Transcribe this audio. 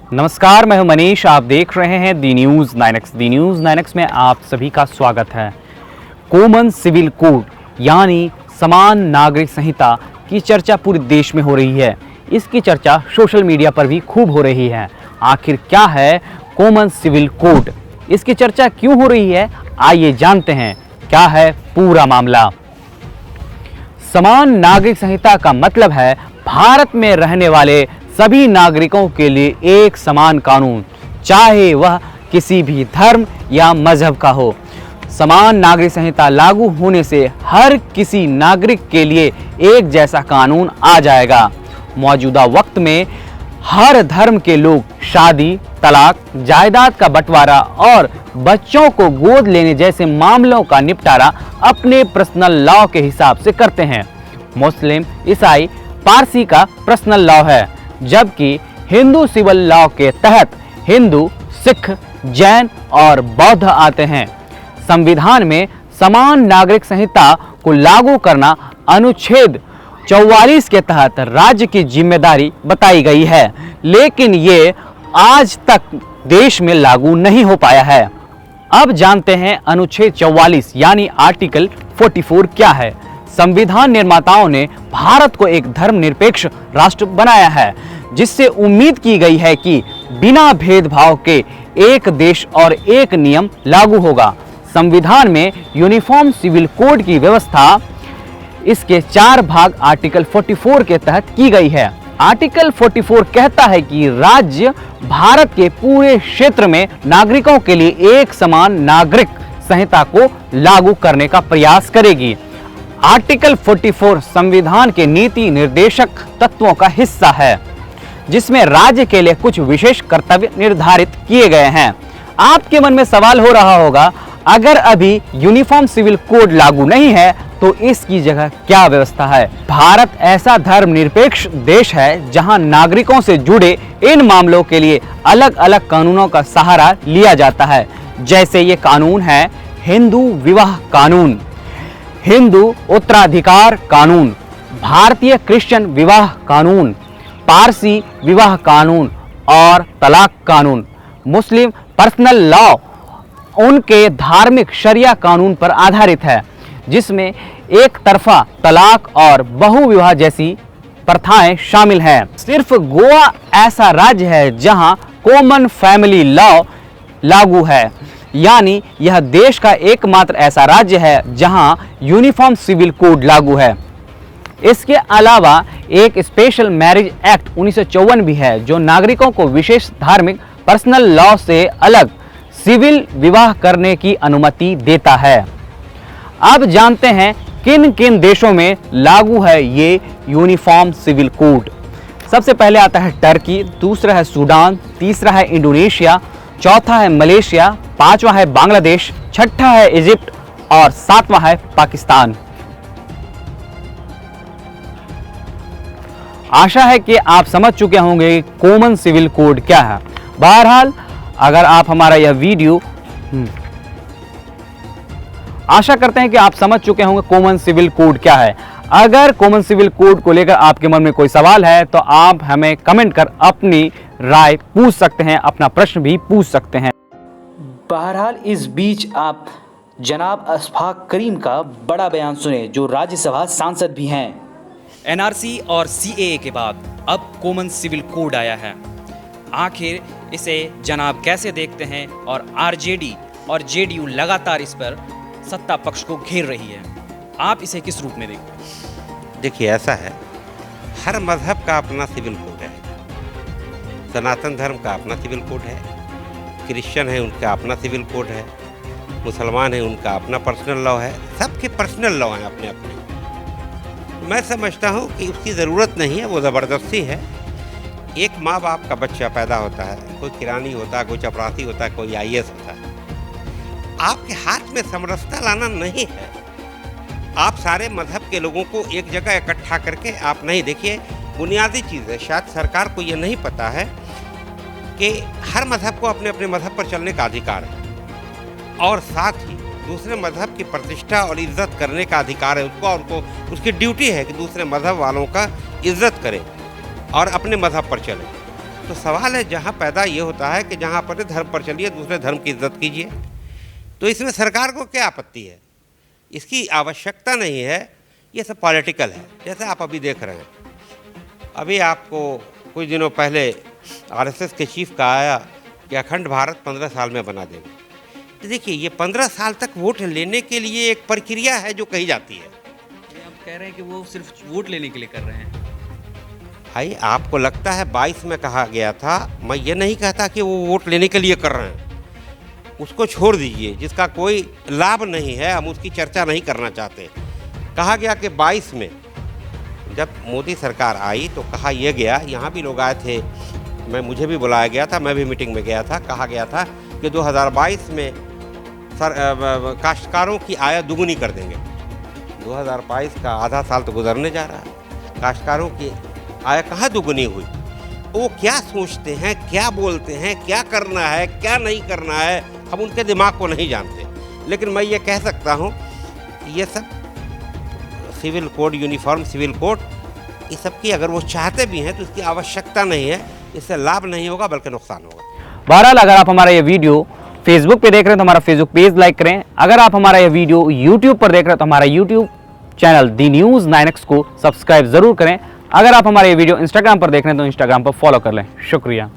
नमस्कार, मैं हूं मनीष। आप देख रहे हैं दी न्यूज़ 9X। दी न्यूज़ 9X में आप सभी का स्वागत है। कॉमन सिविल कोड यानी समान नागरिक संहिता की चर्चा पूरे देश में हो रही है। इसकी चर्चा सोशल मीडिया पर भी खूब हो रही है। आखिर क्या है कॉमन सिविल कोड, इसकी चर्चा क्यों हो रही है, आइए जानते हैं क्या है पूरा मामला। समान नागरिक संहिता का मतलब है भारत में रहने वाले सभी नागरिकों के लिए एक समान कानून, चाहे वह किसी भी धर्म या मजहब का हो। समान नागरिक संहिता लागू होने से हर किसी नागरिक के लिए एक जैसा कानून आ जाएगा। मौजूदा वक्त में हर धर्म के लोग शादी, तलाक, जायदाद का बंटवारा और बच्चों को गोद लेने जैसे मामलों का निपटारा अपने पर्सनल लॉ के हिसाब से करते हैं। मुस्लिम, ईसाई, पारसी का पर्सनल लॉ है, जबकि हिंदू सिविल लॉ के तहत हिंदू, सिख, जैन और बौद्ध आते हैं। संविधान में समान नागरिक संहिता को लागू करना अनुच्छेद 44 के तहत राज्य की जिम्मेदारी बताई गई है, लेकिन ये आज तक देश में लागू नहीं हो पाया है। अब जानते हैं अनुच्छेद 44 यानी आर्टिकल 44 क्या है। संविधान निर्माताओं ने भारत को एक धर्मनिरपेक्ष राष्ट्र बनाया है, जिससे उम्मीद की गई है कि बिना भेदभाव के एक देश और एक नियम लागू होगा। संविधान में यूनिफॉर्म सिविल कोड की व्यवस्था इसके 4 भाग आर्टिकल 44 के तहत की गई है। आर्टिकल 44 कहता है कि राज्य भारत के पूरे क्षेत्र में नागरिकों के लिए एक समान नागरिक संहिता को लागू करने का प्रयास करेगी। आर्टिकल 44 संविधान के नीति निर्देशक तत्वों का हिस्सा है, जिसमें राज्य के लिए कुछ विशेष कर्तव्य निर्धारित किए गए हैं। आपके मन में सवाल हो रहा होगा, अगर अभी यूनिफॉर्म सिविल कोड लागू नहीं है तो इसकी जगह क्या व्यवस्था है। भारत ऐसा धर्मनिरपेक्ष देश है जहां नागरिकों से जुड़े इन मामलों के लिए अलग अलग कानूनों का सहारा लिया जाता है। जैसे ये कानून है हिंदू विवाह कानून, हिंदू उत्तराधिकार कानून, भारतीय क्रिश्चियन विवाह कानून, पारसी विवाह कानून और तलाक कानून। मुस्लिम पर्सनल लॉ उनके धार्मिक शरिया कानून पर आधारित है, जिसमें एक तरफा तलाक और बहुविवाह जैसी प्रथाएं शामिल हैं। सिर्फ गोवा ऐसा राज्य है जहां कॉमन फैमिली लॉ लागू है, यानी यह देश का एकमात्र ऐसा राज्य है जहां यूनिफॉर्म सिविल कोड लागू है। इसके अलावा एक स्पेशल मैरिज एक्ट 1954 भी है, जो नागरिकों को विशेष धार्मिक पर्सनल लॉ से अलग सिविल विवाह करने की अनुमति देता है। अब जानते हैं किन किन देशों में लागू है ये यूनिफॉर्म सिविल कोड। सबसे पहले आता है टर्की, दूसरा है सूडान, तीसरा है इंडोनेशिया, चौथा है मलेशिया, पांचवा है बांग्लादेश, छठा है इजिप्ट और सातवां है पाकिस्तान। आशा है कि आप समझ चुके होंगे कॉमन सिविल कोड क्या है। बहरहाल, अगर आप हमारा यह वीडियो आशा करते हैं कि आप समझ चुके होंगे कॉमन सिविल कोड क्या है। अगर कॉमन सिविल कोड को लेकर आपके मन में कोई सवाल है तो आप हमें कमेंट कर अपनी राय पूछ सकते हैं, अपना प्रश्न भी पूछ सकते हैं। बहरहाल, इस बीच आप जनाब अशफाक करीम का बड़ा बयान सुने, जो राज्यसभा सांसद भी हैं। एनआरसी और सीएए के बाद अब कॉमन सिविल कोड आया है। आखिर इसे जनाब कैसे देखते हैं, और आरजेडी और जेडीयू लगातार इस पर सत्ता पक्ष को घेर रही है, आप इसे किस रूप में देखते हैं? देखिए, ऐसा है, हर मजहब का अपना सिविल कोड है। सनातन धर्म का अपना सिविल कोड है, क्रिश्चियन है उनका अपना सिविल कोड है, मुसलमान है उनका अपना पर्सनल लॉ है। सबके पर्सनल लॉ हैं अपने अपने। मैं समझता हूँ कि उसकी ज़रूरत नहीं है, वो ज़बरदस्ती है। एक माँ बाप का बच्चा पैदा होता है, कोई किरानी होता है, कोई चपरासी होता है, कोई आईएएस होता है। आपके हाथ में समरसता लाना नहीं है। आप सारे मजहब के लोगों को एक जगह इकट्ठा करके आप नहीं, देखिए बुनियादी चीज़ है, शायद सरकार को ये नहीं पता है कि हर मजहब को अपने अपने मजहब पर चलने का अधिकार है, और साथ ही दूसरे मजहब की प्रतिष्ठा और इज्जत करने का अधिकार है उसको, और उनको उसकी ड्यूटी है कि दूसरे मजहब वालों का इज्जत करे और अपने मजहब पर चले। तो सवाल है जहाँ पैदा ये होता है कि जहाँ अपने धर्म पर चलिए, दूसरे धर्म की इज्जत कीजिए। तो इसमें सरकार को क्या आपत्ति है? इसकी आवश्यकता नहीं है, ये सब पॉलिटिकल है। जैसे आप अभी देख रहे हैं, अभी आपको कुछ दिनों पहले आरएसएस के चीफ का आया कि अखंड भारत 15 साल में बना देंगे। तो देखिए, ये 15 साल तक वोट लेने के लिए एक प्रक्रिया है जो कही जाती है। आप कह रहे हैं कि वो सिर्फ वोट लेने के लिए कर रहे हैं। भाई, आपको लगता है 22 में कहा गया था, मैं ये नहीं कहता कि वो वोट लेने के लिए कर रहे हैं, उसको छोड़ दीजिए, जिसका कोई लाभ नहीं है हम उसकी चर्चा नहीं करना चाहते। कहा गया कि 22 में जब मोदी सरकार आई तो कहा यह गया, यहाँ भी लोग आए थे, मुझे भी बुलाया गया था, मैं भी मीटिंग में गया था, कहा गया था कि 2022 में काश्तकारों की आय दुगुनी कर देंगे। 2022 का आधा साल तो गुजरने जा रहा है, काश्तकारों की आय कहाँ दुगुनी हुई? वो क्या सोचते हैं, क्या बोलते हैं, क्या करना है, क्या नहीं करना है, हम उनके दिमाग को नहीं जानते। लेकिन मैं ये कह सकता हूँ ये सब civil code, uniform civil code, इस सब की अगर वो चाहते भी हैं तो इसकी आवश्यकता नहीं है, इससे लाभ नहीं होगा बल्कि नुकसान होगा। बहरहाल, अगर आप हमारा ये वीडियो फेसबुक पे देख रहे हैं तो हमारा फेसबुक पेज लाइक करें। अगर आप हमारा ये वीडियो यूट्यूब पर देख रहे हैं तो हमारा यूट्यूब चैनल दी न्यूज़ 9X को सब्सक्राइब जरूर करें। अगर आप हमारे ये वीडियो इंस्टाग्राम पर देख रहे हैं तो इंस्टाग्राम पर फॉलो कर लें। शुक्रिया।